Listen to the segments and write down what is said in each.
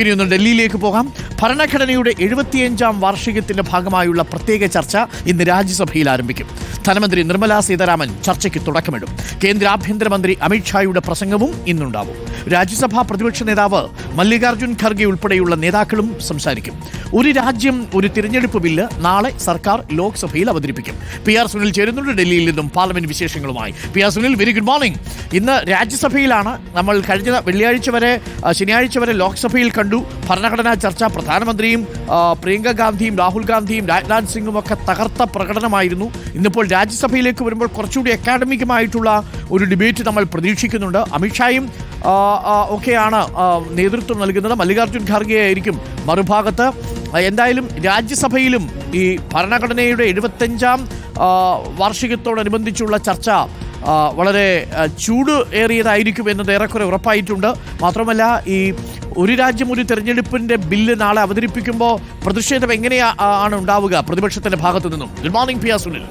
ഇനിയൊന്ന് ഡൽഹിയിലേക്ക് പോകാം. ഭരണഘടനയുടെ 75-ാം വാർഷികത്തിന്റെ ഭാഗമായുള്ള പ്രത്യേക ചർച്ച ഇന്ന് രാജ്യസഭയിൽ ആരംഭിക്കും. ധനമന്ത്രി നിർമ്മലാ സീതാരാമൻ ചർച്ചയ്ക്ക് തുടക്കമിടും. കേന്ദ്ര ആഭ്യന്തരമന്ത്രി അമിത്ഷായുടെ പ്രസംഗവും ഇന്നുണ്ടാവും. രാജ്യസഭാ പ്രതിപക്ഷ നേതാവ് മല്ലികാർജ്ജുൻ ഖർഗെ ഉൾപ്പെടെയുള്ള നേതാക്കളും സംസാരിക്കും. ഒരു രാജ്യം ഒരു തിരഞ്ഞെടുപ്പ് ബില്ല് നാളെ സർക്കാർ ലോക്സഭയിൽ അവതരിപ്പിക്കും. PR സുനിൽ ചേരുന്നുണ്ട് ഡൽഹിയിൽ നിന്നും പാർലമെന്റ് വിശേഷങ്ങളുമായി. PR Sunil, very good morning. ഇന്ന് രാജ്യസഭയിലാണ്. നമ്മൾ കഴിഞ്ഞ ശനിയാഴ്ച വരെ ലോക്സഭയിൽ കണ്ടു ഭരണഘടനാ ചർച്ച. പ്രധാനമന്ത്രിയും പ്രിയങ്ക ഗാന്ധിയും രാഹുൽ ഗാന്ധിയും രാജ്നാഥ് സിംഗും ഒക്കെ തകർത്ത പ്രകടനമായിരുന്നു. ഇന്നിപ്പോൾ രാജ്യസഭയിലേക്ക് വരുമ്പോൾ കുറച്ചുകൂടി അക്കാഡമികമായിട്ടുള്ള ഒരു ഡിബേറ്റ് നമ്മൾ പ്രതീക്ഷിക്കുന്നുണ്ട്. അമിത്ഷായും ഒക്കെയാണ് നേതൃത്വം നൽകുന്നത്. മല്ലികാർജ്ജുൻ ഖാർഗെ ആയിരിക്കും മറുഭാഗത്ത്. എന്തായാലും രാജ്യസഭയിലും ഈ ഭരണഘടനയുടെ 75-ാം വാർഷികത്തോടനുബന്ധിച്ചുള്ള ചർച്ച വളരെ ചൂട് ഏറിയതായിരിക്കും എന്നത് ഏറെക്കുറെ ഉറപ്പായിട്ടുണ്ട്. മാത്രമല്ല, ഈ ഒരു രാജ്യം ഒരു തെരഞ്ഞെടുപ്പിന്റെ ബില്ല് നാളെ അവതരിപ്പിക്കുമ്പോൾ പ്രതിഷേധം എങ്ങനെയാണ് ഉണ്ടാവുക പ്രതിപക്ഷത്തിന്റെ ഭാഗത്തു നിന്നും? Good morning PR Sunil.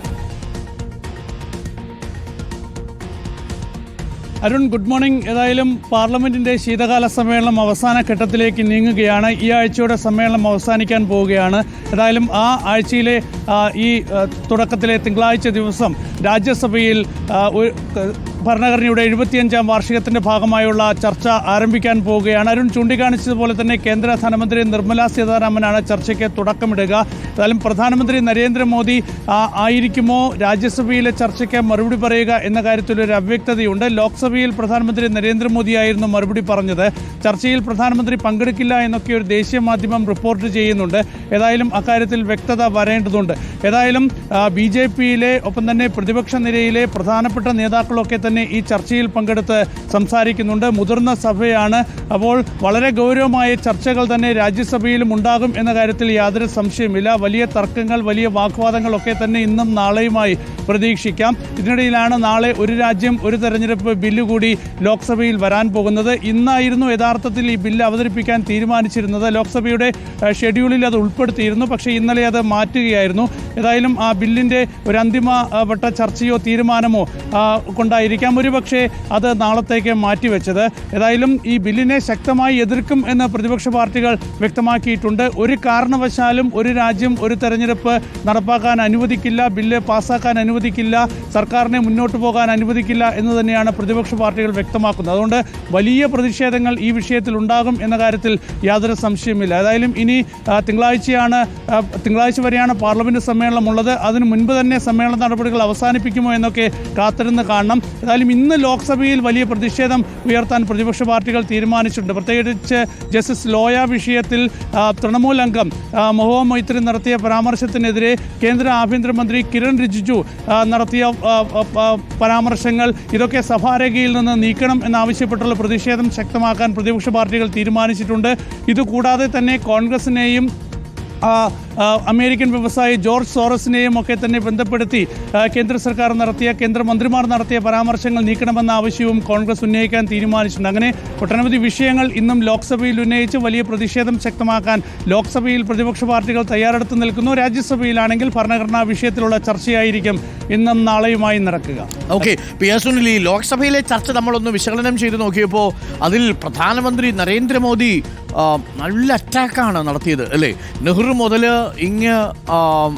Arun, good morning. ഏതായാലും പാർലമെന്റിന്റെ ശീതകാല സമ്മേളനം അവസാന ഘട്ടത്തിലേക്ക് നീങ്ങുകയാണ്. ഈ ആഴ്ചയുടെ സമ്മേളനം അവസാനിക്കാൻ പോവുകയാണ്. ഏതായാലും ആ ആഴ്ചയിലെ ഈ തുടക്കത്തിലെ തിങ്കളാഴ്ച ദിവസം രാജ്യസഭയിൽ ഭരണഘടനയുടെ 75-ാം വാർഷികത്തിന്റെ ഭാഗമായുള്ള ചർച്ച ആരംഭിക്കാൻ പോവുകയാണ്. അരുൺ ചൂണ്ടിക്കാണിച്ചതുപോലെ തന്നെ കേന്ദ്ര ധനമന്ത്രി നിർമ്മലാ സീതാരാമനാണ് ചർച്ചയ്ക്ക് തുടക്കമിടുക. ഏതായാലും പ്രധാനമന്ത്രി നരേന്ദ്രമോദി ആയിരിക്കുമോ രാജ്യസഭയിലെ ചർച്ചയ്ക്ക് മറുപടി പറയുക എന്ന കാര്യത്തിൽ ഒരു അവ്യക്തതയുണ്ട്. ലോക്സഭയിൽ പ്രധാനമന്ത്രി നരേന്ദ്രമോദിയായിരുന്നു മറുപടി പറഞ്ഞത്. ചർച്ചയിൽ പ്രധാനമന്ത്രി പങ്കെടുക്കില്ല എന്നൊക്കെ ഒരു ദേശീയ മാധ്യമം റിപ്പോർട്ട് ചെയ്യുന്നുണ്ട്. ഏതായാലും അക്കാര്യത്തിൽ വ്യക്തത വരേണ്ടതുണ്ട്. ഏതായാലും BJP-യിലെ ഒപ്പം തന്നെ പ്രതിപക്ഷ നിരയിലെ പ്രധാനപ്പെട്ട നേതാക്കളൊക്കെ തന്നെ ഈ ചർച്ചയിൽ പങ്കെടുത്ത് സംസാരിക്കുന്നുണ്ട്. മുതിർന്ന സഭയാണ്. അപ്പോൾ വളരെ ഗൗരവമായ ചർച്ചകൾ തന്നെ രാജ്യസഭയിലും ഉണ്ടാകും എന്ന കാര്യത്തിൽ യാതൊരു സംശയമില്ല. വലിയ തർക്കങ്ങൾ, വലിയ വാഗ്വാദങ്ങളൊക്കെ തന്നെ ഇന്നും നാളെയുമായി പ്രതീക്ഷിക്കാം. ഇതിനിടയിലാണ് നാളെ ഒരു രാജ്യം ഒരു തെരഞ്ഞെടുപ്പ് ബില്ല് കൂടി ലോക്സഭയിൽ വരാൻ പോകുന്നത്. ഇന്നായിരുന്നു യഥാർത്ഥത്തിൽ ഈ ബില്ല് അവതരിപ്പിക്കാൻ തീരുമാനിച്ചിരുന്നത്. ലോക്സഭയുടെ ഷെഡ്യൂളിൽ അത് ഉൾപ്പെടുത്തിയിരുന്നു. പക്ഷേ ഇന്നലെ അത് മാറ്റുകയായിരുന്നു. ഏതായാലും ആ ബില്ലിൻ്റെ ഒരു അന്തിമ വട്ട ചർച്ചയോ തീരുമാനമോ കൊണ്ടായിരിക്കാം ഒരുപക്ഷെ അത് നാളത്തേക്ക് മാറ്റിവെച്ചത്. ഏതായാലും ഈ ബില്ലിനെ ശക്തമായി എതിർക്കും എന്ന് പ്രതിപക്ഷ പാർട്ടികൾ വ്യക്തമാക്കിയിട്ടുണ്ട്. ഒരു കാരണവശാലും ഒരു രാജ്യം ഒരു തെരഞ്ഞെടുപ്പ് നടപ്പാക്കാൻ അനുവദിക്കില്ല, ബില്ല് പാസ്സാക്കാൻ അനുവദിക്കില്ല, സർക്കാരിനെ മുന്നോട്ട് പോകാൻ അനുവദിക്കില്ല എന്ന് തന്നെയാണ് പ്രതിപക്ഷ പാർട്ടികൾ വ്യക്തമാക്കുന്നത്. അതുകൊണ്ട് വലിയ പ്രതിഷേധങ്ങൾ ഈ വിഷയത്തിൽ ഉണ്ടാകും എന്ന കാര്യത്തിൽ യാതൊരു സംശയമില്ല. ഏതായാലും ഇനി തിങ്കളാഴ്ച വരെയാണ് പാർലമെന്റ് സമ്മേളനം ഉള്ളത്. അതിനു മുൻപ് തന്നെ സമ്മേളന നടപടികൾ അവസാനിപ്പിക്കുമോ എന്നൊക്കെ കാത്തിരുന്ന് കാണണം. ഏതായാലും ഇന്ന് ലോക്സഭയിൽ വലിയ പ്രതിഷേധം ഉയർത്താൻ പ്രതിപക്ഷ പാർട്ടികൾ തീരുമാനിച്ചിട്ടുണ്ട്. പ്രത്യേകിച്ച് ജസ്റ്റിസ് ലോയ വിഷയത്തിൽ തൃണമൂൽ അംഗം മഹുവ മൊയ്ത്രി നടത്തിയ പരാമർശത്തിനെതിരെ കേന്ദ്ര ആഭ്യന്തരമന്ത്രി കിരൺ റിജിജു നടത്തിയ പരാമർശങ്ങൾ, ഇതൊക്കെ സഭാരേഖയിൽ നിന്ന് നീക്കണം എന്നാവശ്യപ്പെട്ടുള്ള പ്രതിഷേധം ശക്തമാക്കാൻ പ്രതിപക്ഷ പാർട്ടികൾ തീരുമാനിച്ചിട്ടുണ്ട്. ഇതുകൂടാതെ തന്നെ കോൺഗ്രസിനെയും അമേരിക്കൻ വ്യവസായി ജോർജ് സോറസിനെയും ഒക്കെ തന്നെ ബന്ധപ്പെടുത്തി കേന്ദ്രമന്ത്രിമാർ നടത്തിയ പരാമർശങ്ങൾ നീക്കണമെന്ന ആവശ്യവും കോൺഗ്രസ് ഉന്നയിക്കാൻ തീരുമാനിച്ചിട്ടുണ്ട്. അങ്ങനെ ഒട്ടനവധി വിഷയങ്ങൾ ഇന്നും ലോക്സഭയിൽ ഉന്നയിച്ച് വലിയ പ്രതിഷേധം ശക്തമാക്കാൻ ലോക്സഭയിൽ പ്രതിപക്ഷ പാർട്ടികൾ തയ്യാറെടുത്ത് നിൽക്കുന്നു. രാജ്യസഭയിലാണെങ്കിൽ ഭരണഘടനാ വിഷയത്തിലുള്ള ചർച്ചയായിരിക്കും ഇന്നും നാളെയുമായി നടക്കുക. ഓക്കെ, PR സുനിൽ, ഈ ലോക്സഭയിലെ ചർച്ച നമ്മളൊന്ന് വിശകലനം ചെയ്ത് നോക്കിയപ്പോൾ അതിൽ പ്രധാനമന്ത്രി നരേന്ദ്രമോദി നല്ല അറ്റാക്കാണ് നടത്തിയത്, അല്ലേ? നെഹ്റു മുതൽ ഇങ്ങ്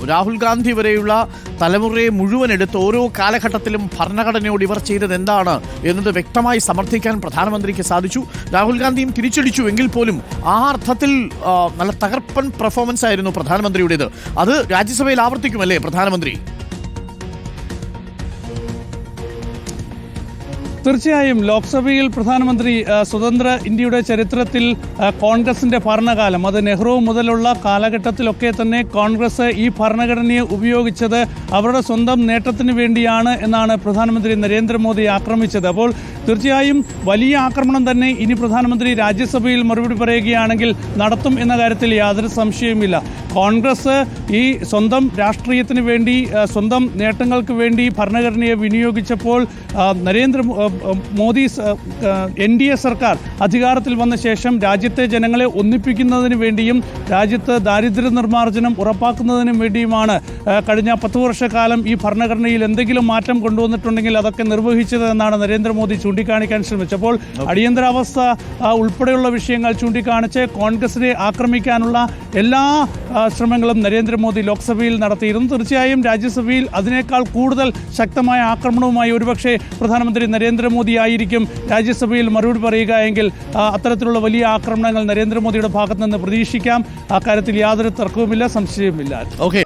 രാഹുൽ ഗാന്ധി വരെയുള്ള തലമുറയെ മുഴുവൻ എടുത്ത് ഓരോ കാലഘട്ടത്തിലും ഭരണഘടനയോട് ഇവർ ചെയ്തത് എന്താണ് എന്നത് വ്യക്തമായി സമർത്ഥിക്കാൻ പ്രധാനമന്ത്രിക്ക് സാധിച്ചു. രാഹുൽ ഗാന്ധിയും തിരിച്ചടിച്ചു എങ്കിൽ പോലും ആ അർത്ഥത്തിൽ നല്ല തകർപ്പൻ പെർഫോമൻസ് ആയിരുന്നു പ്രധാനമന്ത്രിയുടേത്. അത് രാജ്യസഭയിൽ ആവർത്തിക്കുമല്ലേ പ്രധാനമന്ത്രി? തീർച്ചയായും ലോക്സഭയിൽ പ്രധാനമന്ത്രി സ്വതന്ത്ര ഇന്ത്യയുടെ ചരിത്രത്തിൽ കോൺഗ്രസിൻ്റെ ഭരണകാലം, അത് നെഹ്റു മുതലുള്ള കാലഘട്ടത്തിലൊക്കെ തന്നെ കോൺഗ്രസ് ഈ ഭരണഘടനയെ ഉപയോഗിച്ചത് അവരുടെ സ്വന്തം നേട്ടത്തിന് വേണ്ടിയാണ് എന്നാണ് പ്രധാനമന്ത്രി നരേന്ദ്രമോദി ആക്രമിച്ചത്. അപ്പോൾ തീർച്ചയായും വലിയ ആക്രമണം തന്നെ ഇനി പ്രധാനമന്ത്രി രാജ്യസഭയിൽ മറുപടി പറയുകയാണെങ്കിൽ നടത്തും എന്ന കാര്യത്തിൽ യാതൊരു സംശയവുമില്ല. കോൺഗ്രസ് ഈ സ്വന്തം രാഷ്ട്രീയത്തിന് വേണ്ടി, സ്വന്തം നേട്ടങ്ങൾക്ക് വേണ്ടി ഭരണഘടനയെ വിനിയോഗിച്ചപ്പോൾ മോദി NDA സർക്കാർ അധികാരത്തിൽ വന്ന ശേഷം രാജ്യത്തെ ജനങ്ങളെ ഒന്നിപ്പിക്കുന്നതിന് വേണ്ടിയും രാജ്യത്ത് ദാരിദ്ര്യ നിർമ്മാർജ്ജനം ഉറപ്പാക്കുന്നതിനും വേണ്ടിയുമാണ് കഴിഞ്ഞ 10 വർഷക്കാലം ഈ ഭരണഘടനയിൽ എന്തെങ്കിലും മാറ്റം കൊണ്ടുവന്നിട്ടുണ്ടെങ്കിൽ അതൊക്കെ നിർവഹിച്ചത് എന്നാണ് നരേന്ദ്രമോദി ചൂണ്ടിക്കാണിക്കാൻ ശ്രമിച്ചപ്പോൾ അടിയന്തരാവസ്ഥ ഉൾപ്പെടെയുള്ള വിഷയങ്ങൾ ചൂണ്ടിക്കാണിച്ച് കോൺഗ്രസിനെ ആക്രമിക്കാനുള്ള എല്ലാ ശ്രമങ്ങളും നരേന്ദ്രമോദി ലോക്സഭയിൽ നടത്തിയിരുന്നു. തീർച്ചയായും രാജ്യസഭയിൽ അതിനേക്കാൾ കൂടുതൽ ശക്തമായ ആക്രമണവുമായി ഒരുപക്ഷെ പ്രധാനമന്ത്രി നരേന്ദ്രമോദി ആയിരിക്കും രാജ്യസഭയിൽ മറുപടി പറയുക എങ്കിൽ അത്തരത്തിലുള്ള വലിയ ആക്രമണങ്ങൾ നരേന്ദ്രമോദിയുടെ ഭാഗത്ത് നിന്ന് പ്രതീക്ഷിക്കാം. അക്കാര്യത്തിൽ യാതൊരു തർക്കവുമില്ല, സംശയവുമില്ല. ഓക്കെ.